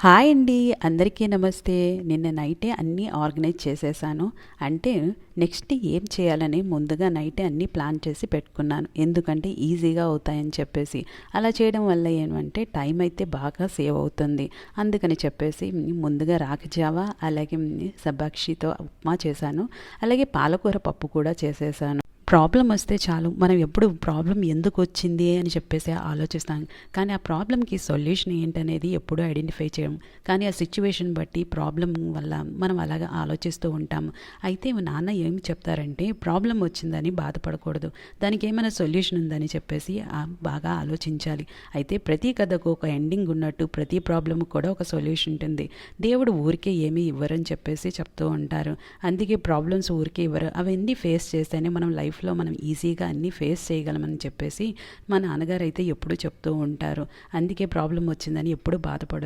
Hi అండి, అందరికీ నమస్తే. నిన్న నైటే అన్నీ ఆర్గనైజ్ చేసేసాను. అంటే నెక్స్ట్ ఏం చేయాలని ముందుగా నైటే అన్నీ ప్లాన్ చేసి పెట్టుకున్నాను. ఎందుకంటే ఈజీగా అవుతాయని చెప్పేసి. అలా చేయడం వల్ల ఏమంటే టైం అయితే బాగా సేవ్ అవుతుంది. అందుకని చెప్పేసి ముందుగా రాగిజావ, అలాగే సబ్బాక్షితో ఉప్మా చేశాను. అలాగే పాలకూర పప్పు కూడా చేసేసాను. ప్రాబ్లం వస్తే చాలు, మనం ఎప్పుడు ప్రాబ్లం ఎందుకు వచ్చింది అని చెప్పేసి ఆలోచిస్తాం. కానీ ఆ ప్రాబ్లంకి సొల్యూషన్ ఏంటనేది ఎప్పుడూ ఐడెంటిఫై చేయం. కానీ ఆ సిచ్యువేషన్ బట్టి ప్రాబ్లం వల్ల మనం అలాగా ఆలోచిస్తూ ఉంటాము. అయితే మా నాన్న ఏం చెప్తారంటే, ప్రాబ్లం వచ్చిందని బాధపడకూడదు, దానికి ఏమైనా సొల్యూషన్ ఉందని చెప్పేసి బాగా ఆలోచించాలి. అయితే ప్రతి కథకు ఒక ఎండింగ్ ఉన్నట్టు ప్రతి ప్రాబ్లంకి కూడా ఒక సొల్యూషన్ ఉంటుంది. దేవుడు ఊరికే ఏమీ ఇవ్వరని చెప్పేసి చెప్తూ ఉంటారు. అందుకే ప్రాబ్లమ్స్ ఊరికే ఇవ్వరు, అవన్నీ ఫేస్ చేస్తేనే మనం లైఫ్లో మనం ఈజీగా అన్నీ ఫేస్ చేయగలమని చెప్పేసి మా నాన్నగారు అయితే ఎప్పుడూ చెప్తూ ఉంటారు. అందుకే ప్రాబ్లం వచ్చిందని ఎప్పుడూ బాధపడరు.